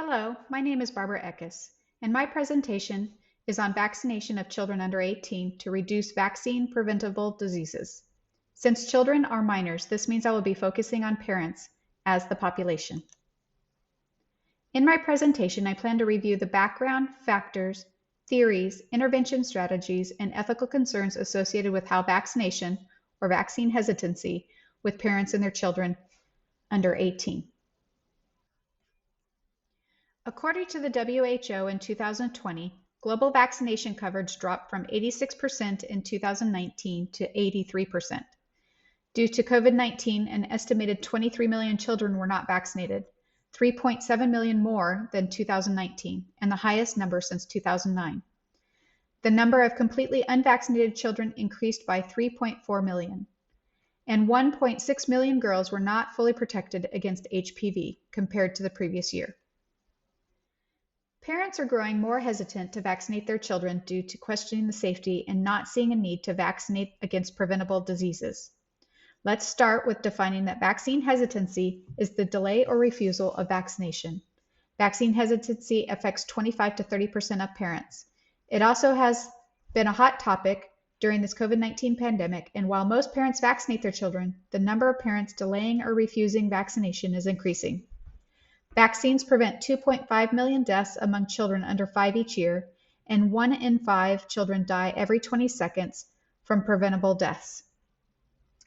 Hello, my name is Barbara Eckes, and my presentation is on vaccination of children under 18 to reduce vaccine-preventable diseases. Since children are minors, this means I will be focusing on parents as the population. In my presentation, I plan to review the background, factors, theories, intervention strategies, and ethical concerns associated with how vaccination or vaccine hesitancy with parents and their children under 18. According to the WHO in 2020, global vaccination coverage dropped from 86% in 2019 to 83%. Due to COVID-19, an estimated 23 million children were not vaccinated, 3.7 million more than 2019, and the highest number since 2009. The number of completely unvaccinated children increased by 3.4 million, and 1.6 million girls were not fully protected against HPV compared to the previous year. Parents are growing more hesitant to vaccinate their children due to questioning the safety and not seeing a need to vaccinate against preventable diseases. Let's start with defining that vaccine hesitancy is the delay or refusal of vaccination. Vaccine hesitancy affects 25 to 30% of parents. It also has been a hot topic during this COVID-19 pandemic, and while most parents vaccinate their children, the number of parents delaying or refusing vaccination is increasing. Vaccines prevent 2.5 million deaths among children under 5 each year, and 1 in 5 children die every 20 seconds from preventable deaths.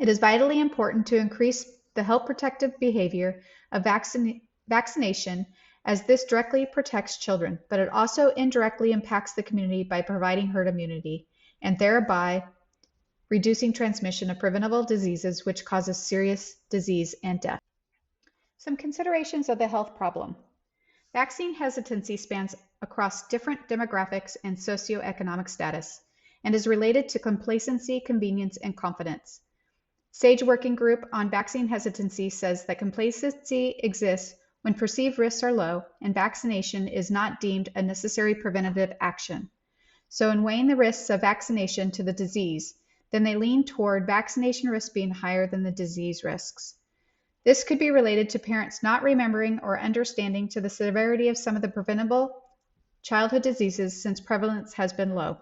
It is vitally important to increase the health protective behavior of vaccination, as this directly protects children, but it also indirectly impacts the community by providing herd immunity and thereby reducing transmission of preventable diseases, which causes serious disease and death. Some considerations of the health problem. Vaccine hesitancy spans across different demographics and socioeconomic status and is related to complacency, convenience, and confidence. SAGE Working Group on Vaccine Hesitancy says that complacency exists when perceived risks are low and vaccination is not deemed a necessary preventative action. So in weighing the risks of vaccination to the disease, then they lean toward vaccination risks being higher than the disease risks. This could be related to parents not remembering or understanding to the severity of some of the preventable childhood diseases since prevalence has been low.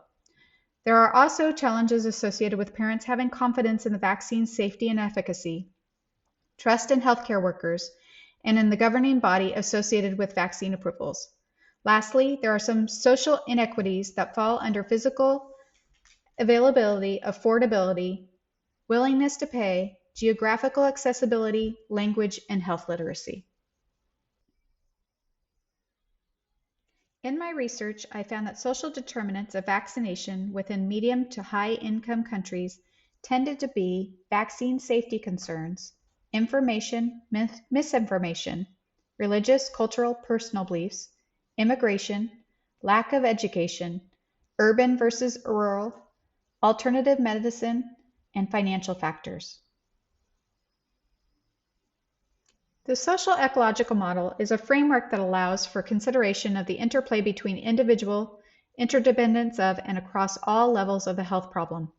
There are also challenges associated with parents having confidence in the vaccine's safety and efficacy, trust in healthcare workers, and in the governing body associated with vaccine approvals. Lastly, there are some social inequities that fall under physical availability, affordability, willingness to pay, geographical accessibility, language, and health literacy. In my research, I found that social determinants of vaccination within medium to high income countries tended to be vaccine safety concerns, information, misinformation, religious, cultural, personal beliefs, immigration, lack of education, urban versus rural, alternative medicine, and financial factors. The social ecological model is a framework that allows for consideration of the interplay between individual, interdependence of, and across all levels of the health problem.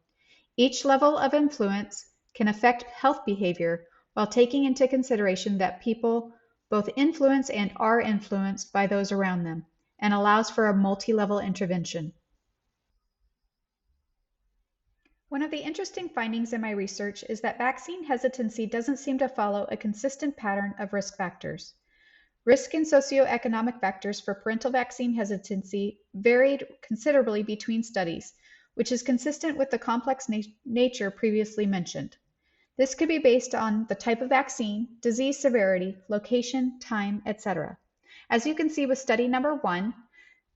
Each level of influence can affect health behavior while taking into consideration that people both influence and are influenced by those around them, and allows for a multi-level intervention. One of the interesting findings in my research is that vaccine hesitancy doesn't seem to follow a consistent pattern of risk factors. Risk and socioeconomic factors for parental vaccine hesitancy varied considerably between studies, which is consistent with the complex nature previously mentioned. This could be based on the type of vaccine, disease severity, location, time, etc. As you can see with study number 1,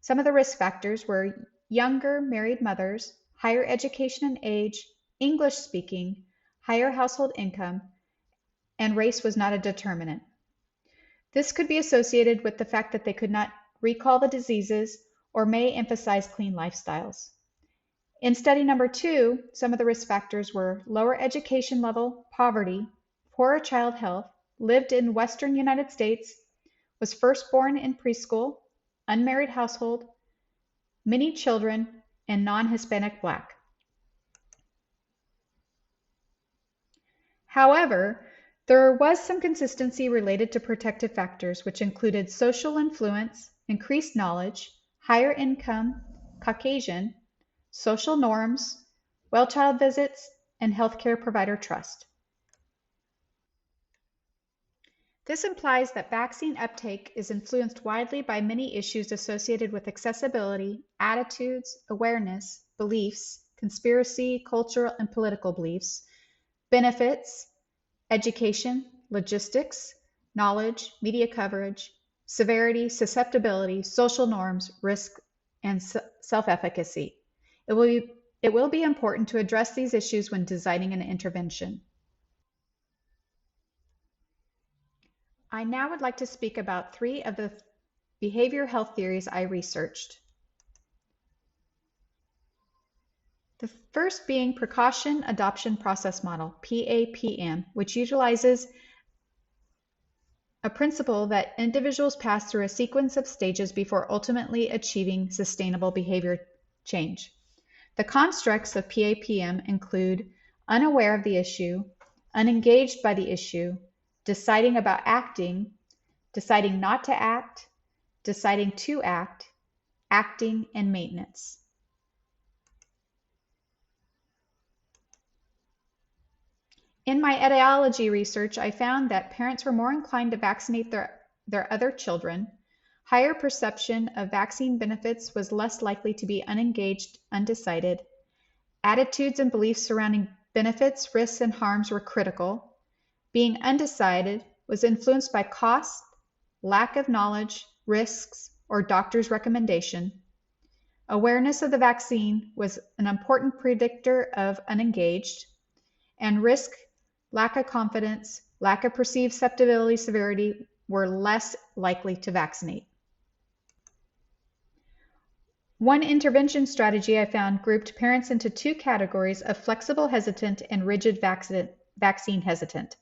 some of the risk factors were younger married mothers, higher education and age, English speaking, higher household income, and race was not a determinant. This could be associated with the fact that they could not recall the diseases or may emphasize clean lifestyles. In study number 2, some of the risk factors were lower education level, poverty, poorer child health, lived in Western United States, was first born in preschool, unmarried household, many children, and non-Hispanic Black. However, There was some consistency related to protective factors, which included social influence, increased knowledge, higher income, Caucasian, social norms, well child visits, and healthcare provider trust. This implies that vaccine uptake is influenced widely by many issues associated with accessibility, attitudes, awareness, beliefs, conspiracy, cultural and political beliefs, benefits, education, logistics, knowledge, media coverage, severity, susceptibility, social norms, risk, and self-efficacy. It will be important to address these issues when designing an intervention. I now would like to speak about 3 of the behavioral health theories I researched. The first being Precaution Adoption Process Model, PAPM, which utilizes a principle that individuals pass through a sequence of stages before ultimately achieving sustainable behavior change. The constructs of PAPM include unaware of the issue, unengaged by the issue, deciding about acting, deciding not to act, deciding to act, acting, and maintenance. In my etiology research, I found that parents were more inclined to vaccinate their other children. Higher perception of vaccine benefits was less likely to be unengaged, undecided. Attitudes and beliefs surrounding benefits, risks, and harms were critical. Being undecided was influenced by cost, lack of knowledge, risks, or doctor's recommendation. Awareness of the vaccine was an important predictor of unengaged, and risk, lack of confidence, lack of perceived susceptibility, severity were less likely to vaccinate. One intervention strategy I found grouped parents into 2 categories of flexible hesitant and rigid vaccine hesitant.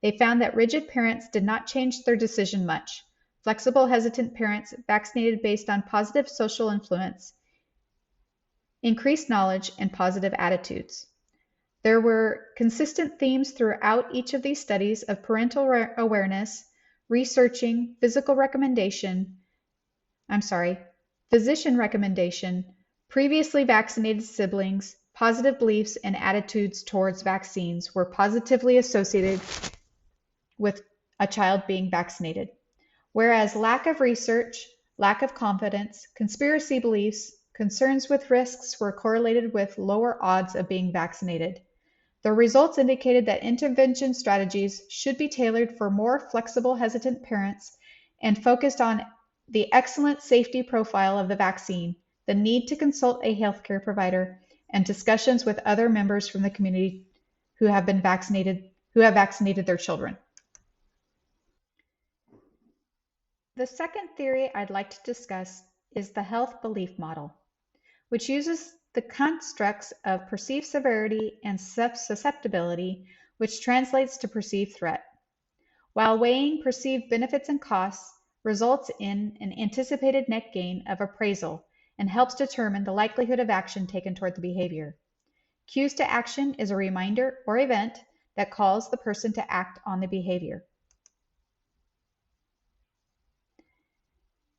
They found that rigid parents did not change their decision much. Flexible hesitant parents vaccinated based on positive social influence, increased knowledge, and positive attitudes. There were consistent themes throughout each of these studies of parental awareness, physician recommendation, previously vaccinated siblings, positive beliefs, and attitudes towards vaccines were positively associated with a child being vaccinated. Whereas lack of research, lack of confidence, conspiracy beliefs, concerns with risks were correlated with lower odds of being vaccinated. The results indicated that intervention strategies should be tailored for more flexible hesitant parents and focused on the excellent safety profile of the vaccine, the need to consult a healthcare provider, and discussions with other members from the community who have vaccinated their children. The second theory I'd like to discuss is the health belief model, which uses the constructs of perceived severity and susceptibility, which translates to perceived threat. While weighing perceived benefits and costs results in an anticipated net gain of appraisal and helps determine the likelihood of action taken toward the behavior. Cues to action is a reminder or event that calls the person to act on the behavior.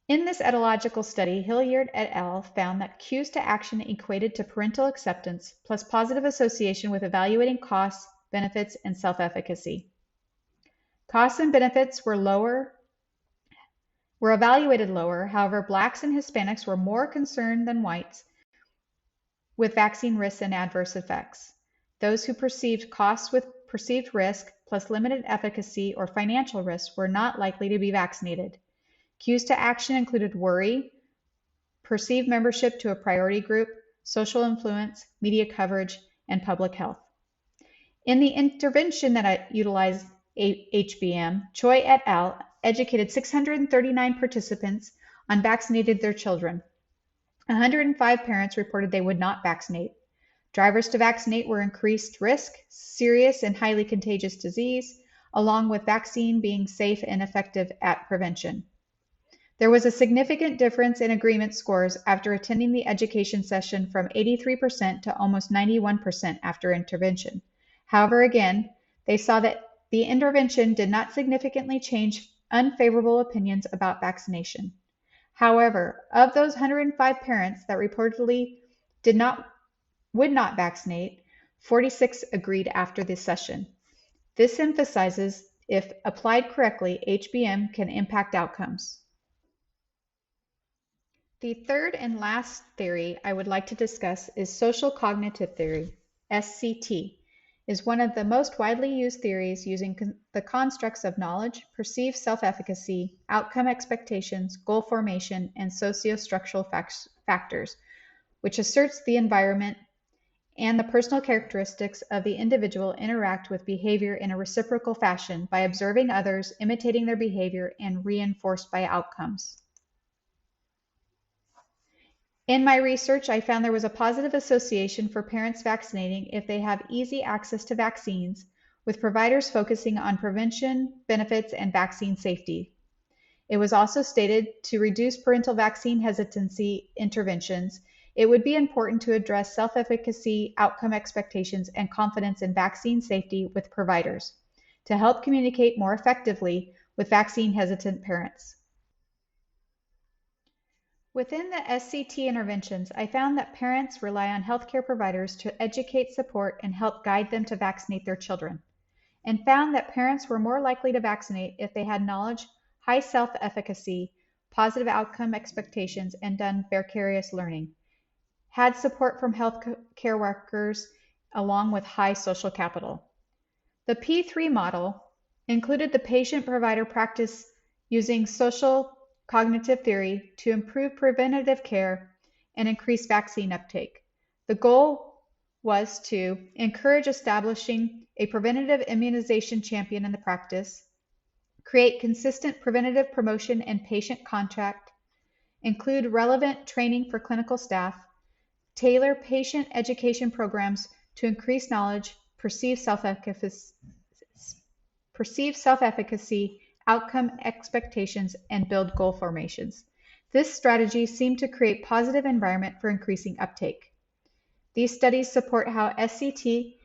In this etological study, Hilliard et al. Found that cues to action equated to parental acceptance plus positive association with evaluating costs, benefits, and self-efficacy. Costs and benefits were evaluated lower. However, Blacks and Hispanics were more concerned than whites with vaccine risks and adverse effects. Those who perceived costs with perceived risk plus limited efficacy or financial risk were not likely to be vaccinated. Cues to action included worry, perceived membership to a priority group, social influence, media coverage, and public health. In the intervention that utilized HBM, Choi et al. Educated 639 participants on vaccinated their children. 105 parents reported they would not vaccinate. Drivers to vaccinate were increased risk, serious and highly contagious disease, along with vaccine being safe and effective at prevention. There was a significant difference in agreement scores after attending the education session from 83% to almost 91% after intervention. However, again, they saw that the intervention did not significantly change unfavorable opinions about vaccination. However, of those 105 parents that reportedly would not vaccinate, 46 agreed after this session. This emphasizes if applied correctly, HBM can impact outcomes. The third and last theory I would like to discuss is social cognitive theory, SCT, is one of the most widely used theories using the constructs of knowledge, perceived self-efficacy, outcome expectations, goal formation, and socio-structural factors, which asserts the environment and the personal characteristics of the individual interact with behavior in a reciprocal fashion by observing others, imitating their behavior, and reinforced by outcomes. In my research, I found there was a positive association for parents vaccinating if they have easy access to vaccines, with providers focusing on prevention, benefits, and vaccine safety. It was also stated to reduce parental vaccine hesitancy interventions, it would be important to address self-efficacy, outcome expectations, and confidence in vaccine safety with providers to help communicate more effectively with vaccine-hesitant parents. Within the SCT interventions, I found that parents rely on healthcare providers to educate, support, and help guide them to vaccinate their children, and found that parents were more likely to vaccinate if they had knowledge, high self-efficacy, positive outcome expectations, and done vicarious learning, had support from healthcare workers, along with high social capital. The P3 model included the patient-provider practice using social cognitive theory to improve preventative care and increase vaccine uptake. The goal was to encourage establishing a preventative immunization champion in the practice, create consistent preventative promotion and patient contact, include relevant training for clinical staff, tailor patient education programs to increase knowledge, perceive self-efficacy, outcome expectations, and build goal formations. This strategy seemed to create positive environment for increasing uptake. These studies support how SCT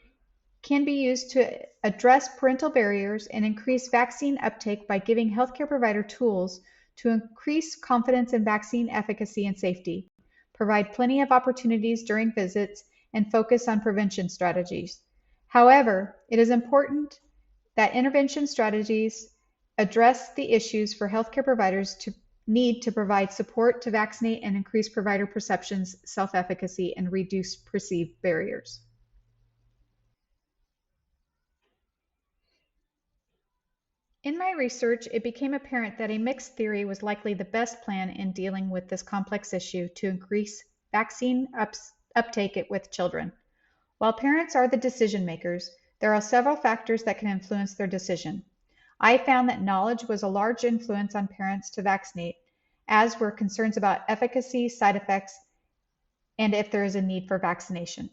can be used to address parental barriers and increase vaccine uptake by giving healthcare provider tools to increase confidence in vaccine efficacy and safety, provide plenty of opportunities during visits, and focus on prevention strategies. However, it is important that intervention strategies address the issues for healthcare providers to need to provide support to vaccinate and increase provider perceptions, self-efficacy, and reduce perceived barriers. In my research, it became apparent that a mixed theory was likely the best plan in dealing with this complex issue to increase vaccine uptake with children. While parents are the decision makers, there are several factors that can influence their decision. I found that knowledge was a large influence on parents to vaccinate, as were concerns about efficacy, side effects, and if there is a need for vaccination.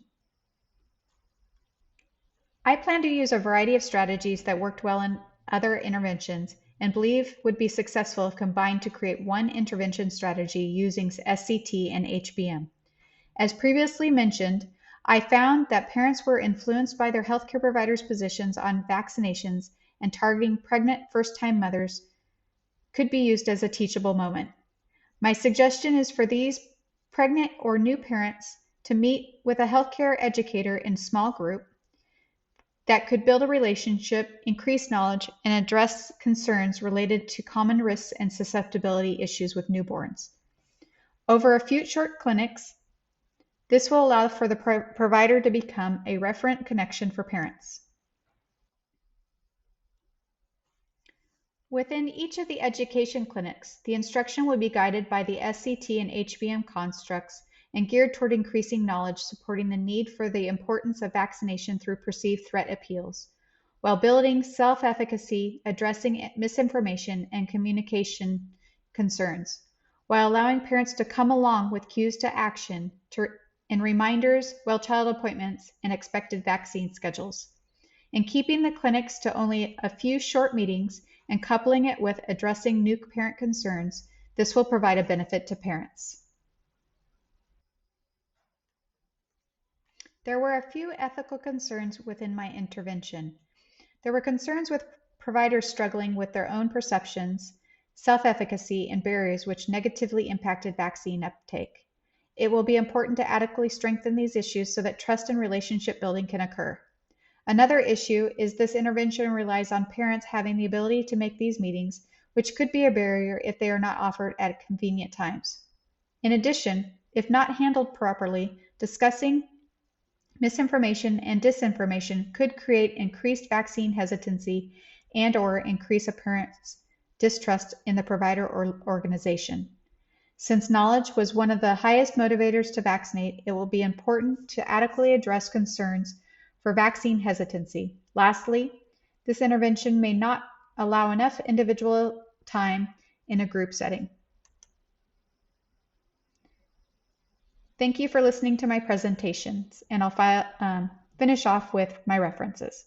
I plan to use a variety of strategies that worked well in other interventions and believe would be successful if combined to create one intervention strategy using SCT and HBM. As previously mentioned, I found that parents were influenced by their healthcare providers' positions on vaccinations, and targeting pregnant first-time mothers could be used as a teachable moment. My suggestion is for these pregnant or new parents to meet with a healthcare educator in small group that could build a relationship, increase knowledge, and address concerns related to common risks and susceptibility issues with newborns. Over a few short clinics, this will allow for the provider to become a referent connection for parents. Within each of the education clinics, the instruction will be guided by the SCT and HBM constructs and geared toward increasing knowledge, supporting the need for the importance of vaccination through perceived threat appeals, while building self-efficacy, addressing misinformation and communication concerns, while allowing parents to come along with cues to action and reminders, well-child appointments, and expected vaccine schedules. And keeping the clinics to only a few short meetings and coupling it with addressing new parent concerns, this will provide a benefit to parents. There were a few ethical concerns within my intervention. There were concerns with providers struggling with their own perceptions, self-efficacy, and barriers which negatively impacted vaccine uptake. It will be important to adequately strengthen these issues so that trust and relationship building can occur. Another issue is this intervention relies on parents having the ability to make these meetings, which could be a barrier if they are not offered at convenient times. In addition, if not handled properly, discussing misinformation and disinformation could create increased vaccine hesitancy and/or increase a parent's distrust in the provider or organization. Since knowledge was one of the highest motivators to vaccinate, it will be important to adequately address concerns for vaccine hesitancy. Lastly, this intervention may not allow enough individual time in a group setting. Thank you for listening to my presentations, and I'll finish off with my references.